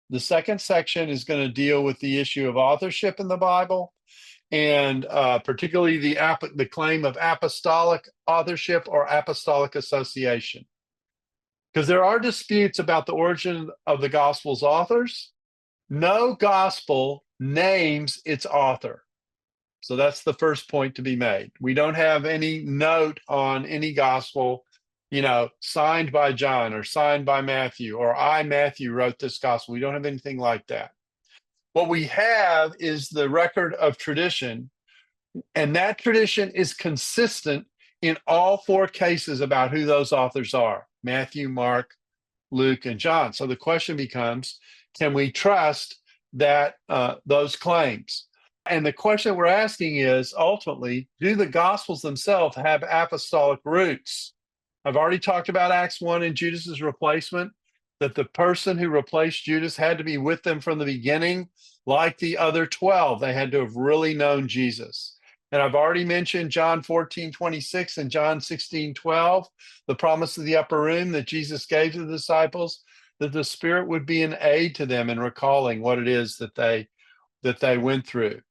The second section is going to deal with the issue of authorship in the Bible, and particularly the claim of apostolic authorship or apostolic association. Because there are disputes about the origin of the gospel's authors. No gospel names its author. So that's the first point to be made. We don't have any note on any gospel, signed by John or signed by Matthew, or I, Matthew, wrote this gospel. We don't have anything like that. What we have is the record of tradition, and that tradition is consistent in all four cases about who those authors are: Matthew, Mark, Luke, and John. So the question becomes, can we trust that those claims? And the question we're asking is, ultimately, do the Gospels themselves have apostolic roots? I've already talked about Acts 1 and Judas's replacement, that the person who replaced Judas had to be with them from the beginning, like the other 12. They had to have really known Jesus. And I've already mentioned John 14:26 and John 16:12, the promise of the upper room that Jesus gave to the disciples, that the Spirit would be an aid to them in recalling what it is that they went through.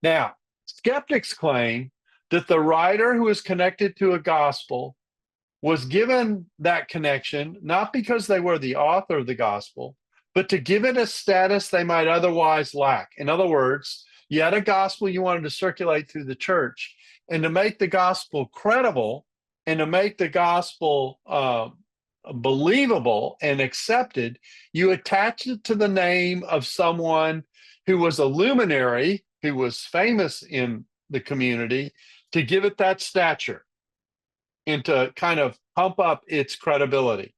Now, skeptics claim that the writer who is connected to a gospel was given that connection not because they were the author of the gospel, but to give it a status they might otherwise lack. In other words, you had a gospel you wanted to circulate through the church, and to make the gospel credible and to make the gospel believable and accepted, you attached it to the name of someone who was a luminary, who was famous in the community, to give it that stature and to kind of pump up its credibility.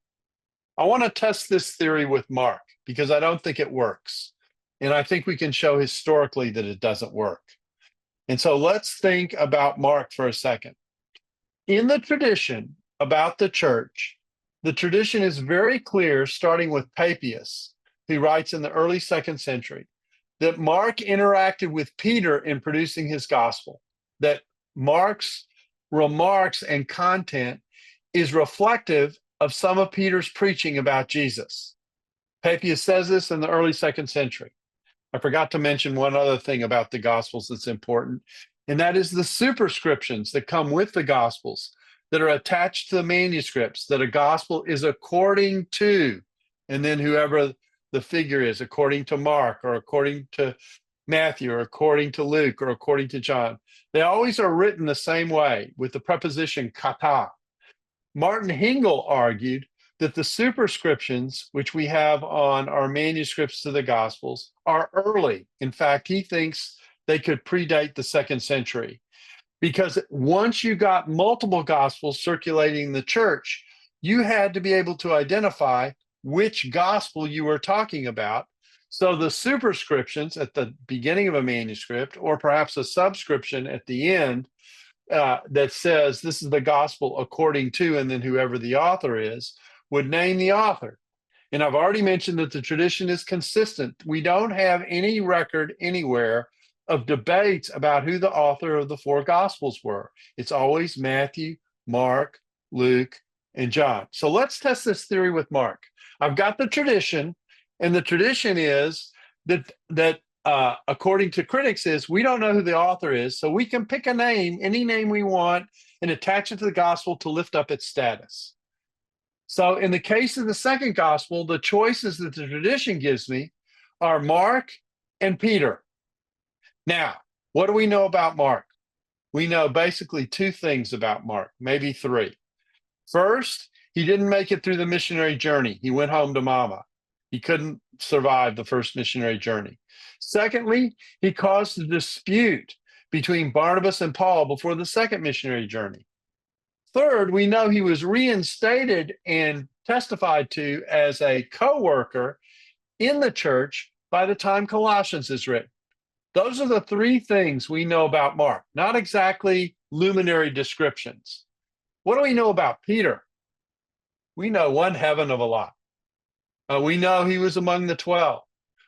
I want to test this theory with Mark because I don't think it works. And I think we can show historically that it doesn't work. And so let's think about Mark for a second. In the tradition about the church, the tradition is very clear, starting with Papias, who writes in the early 2nd century, that Mark interacted with Peter in producing his gospel, that Mark's remarks and content is reflective of some of Peter's preaching about Jesus. Papias says this in the early 2nd century. I forgot to mention one other thing about the Gospels that's important, and that is the superscriptions that come with the Gospels that are attached to the manuscripts, that a gospel is according to, and then whoever the figure is, according to Mark or according to Matthew or according to Luke or according to John. They always are written the same way with the preposition kata. Martin Hingel argued that the superscriptions, which we have on our manuscripts to the Gospels, are early. In fact, he thinks they could predate the 2nd century. Because once you got multiple Gospels circulating in the church, you had to be able to identify which Gospel you were talking about. So the superscriptions at the beginning of a manuscript, or perhaps a subscription at the end, that says this is the Gospel according to, and then whoever the author is, would name the author. And I've already mentioned that the tradition is consistent. We don't have any record anywhere of debates about who the author of the 4 Gospels were. It's always Matthew, Mark, Luke, and John. So let's test this theory with Mark. I've got the tradition, and the tradition is that according to critics, is we don't know who the author is, so we can pick a name, any name we want, and attach it to the gospel to lift up its status. So in the case of the 2nd gospel, the choices that the tradition gives me are Mark and Peter. Now, what do we know about Mark? We know basically 2 things about Mark, maybe 3. First, he didn't make it through the missionary journey. He went home to mama. He couldn't survive the first missionary journey. Secondly, he caused a dispute between Barnabas and Paul before the 2nd missionary journey. Third, we know he was reinstated and testified to as a co-worker in the church by the time Colossians is written. Those are the 3 things we know about Mark, not exactly luminary descriptions. What do we know about Peter? We know 1 heaven of a lot. We know he was among the 12.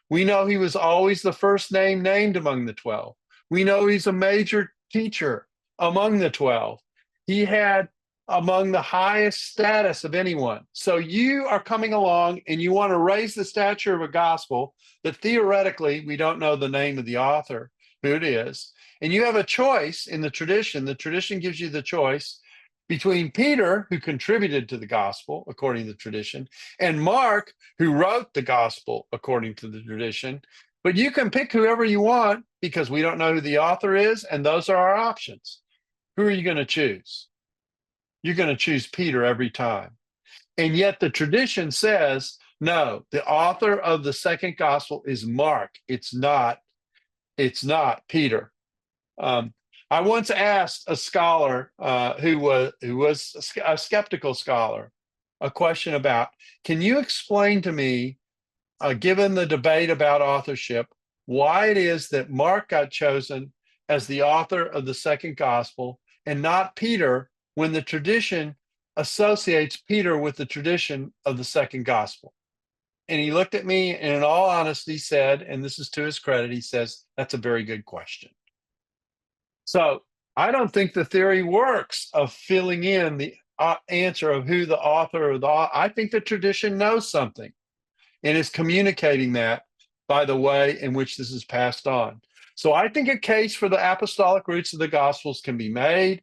We know he was always the first name named among the 12. We know he's a major teacher among the 12. He had among the highest status of anyone. So you are coming along and you want to raise the stature of a gospel that theoretically we don't know the name of the author, who it is. And you have a choice in the tradition. The tradition gives you the choice between Peter, who contributed to the gospel, according to the tradition, and Mark, who wrote the gospel, according to the tradition. But you can pick whoever you want because we don't know who the author is, and those are our options. Who are you going to choose? You're going to choose Peter every time. And yet the tradition says, no, the author of the second gospel is Mark. It's not Peter. I once asked a scholar who was a skeptical scholar a question about, can you explain to me, given the debate about authorship, why it is that Mark got chosen as the author of the second gospel and not Peter, when the tradition associates Peter with the tradition of the second gospel? And he looked at me and in all honesty said, and this is to his credit, he says, that's a very good question. So I don't think the theory works of filling in the answer of who the author of I think the tradition knows something and is communicating that by the way in which this is passed on. So I think a case for the apostolic roots of the Gospels can be made.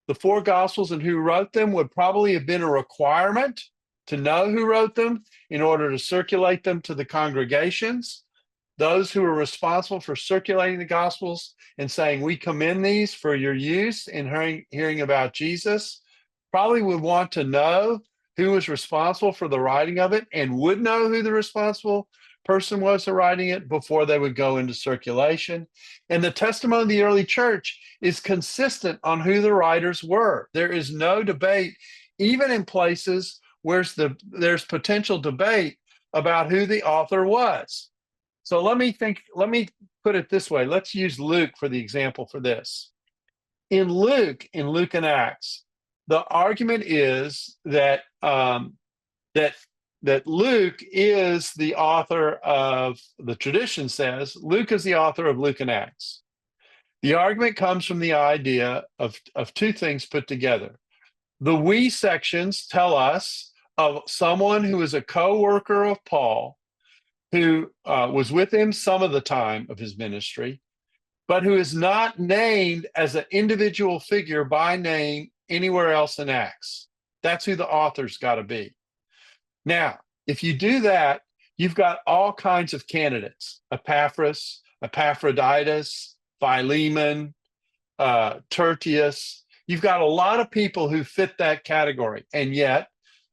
The four Gospels and who wrote them would probably have been a requirement to know who wrote them in order to circulate them to the congregations. Those who are responsible for circulating the Gospels and saying, we commend these for your use in hearing about Jesus, probably would want to know who was responsible for the writing of it and would know who the responsible person was for writing it before they would go into circulation. And the testimony of the early church is consistent on who the writers were. There is no debate, even in places where there's potential debate about who the author was. So let me put it this way. Let's use Luke for the example for this. In Luke and Acts, the argument is that that Luke is the author of, the tradition says, Luke is the author of Luke and Acts. The argument comes from the idea of two things put together. The we sections tell us of someone who is a co-worker of Paul, who was with him some of the time of his ministry, but who is not named as an individual figure by name anywhere else in Acts. That's who the author's got to be. Now, if you do that, you've got all kinds of candidates: Epaphras, Epaphroditus, Philemon, Tertius. You've got a lot of people who fit that category. And yet,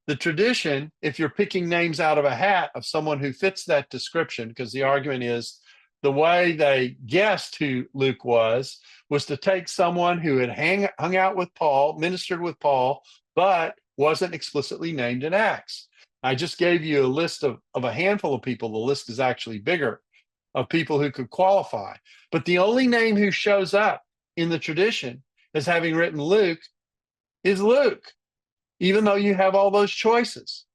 the tradition, if you're picking names out of a hat of someone who fits that description, because the argument is the way they guessed who Luke was to take someone who had hung out with Paul, ministered with Paul, but wasn't explicitly named in Acts. I just gave you a list of a handful of people. The list is actually bigger of people who could qualify. But the only name who shows up in the tradition as having written Luke is Luke, even though you have all those choices.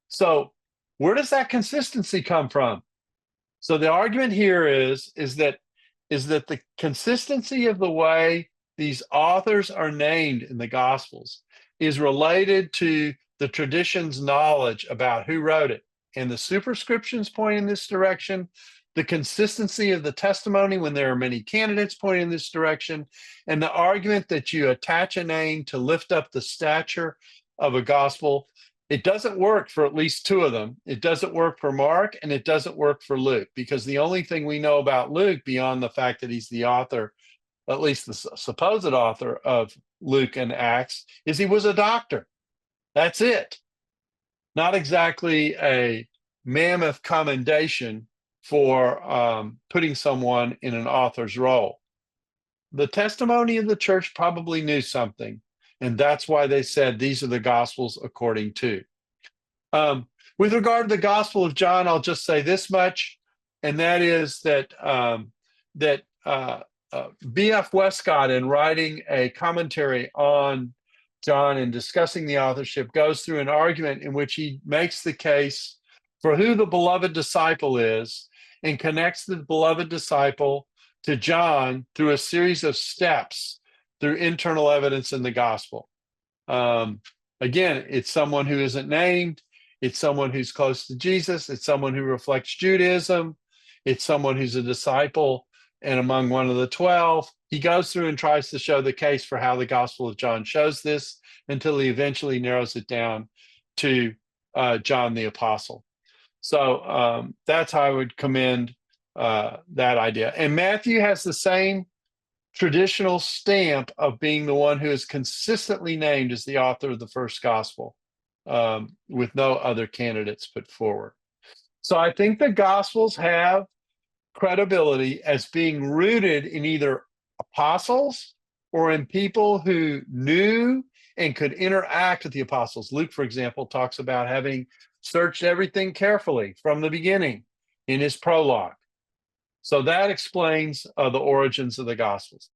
So where does that consistency come from? So the argument here is that the consistency of the way these authors are named in the Gospels is related to the tradition's knowledge about who wrote it. And the superscriptions point in this direction, the consistency of the testimony when there are many candidates point in this direction, and the argument that you attach a name to lift up the stature of a gospel. It doesn't work for at least two of them. It doesn't work for Mark, and it doesn't work for Luke, because the only thing we know about Luke, beyond the fact that he's the author, at least the supposed author of Luke and Acts, is he was a doctor. That's it. Not exactly a mammoth commendation for putting someone in an author's role. The testimony of the church probably knew something, and that's why they said these are the Gospels according to. With regard to the Gospel of John, I'll just say this much, and that is that B.F. Westcott, in writing a commentary on John and discussing the authorship, goes through an argument in which he makes the case for who the beloved disciple is and connects the beloved disciple to John through a series of steps through internal evidence in the gospel. Again, it's someone who isn't named. It's someone who's close to Jesus. It's someone who reflects Judaism. It's someone who's a disciple and among one of the 12. He goes through and tries to show the case for how the Gospel of John shows this until he eventually narrows it down to John the Apostle. So that's how I would commend that idea. And Matthew has the same traditional stamp of being the one who is consistently named as the author of the first gospel, with no other candidates put forward. So I think the gospels have credibility as being rooted in either apostles or in people who knew and could interact with the apostles. Luke, for example, talks about having searched everything carefully from the beginning in his prologue. So that explains the origins of the gospels.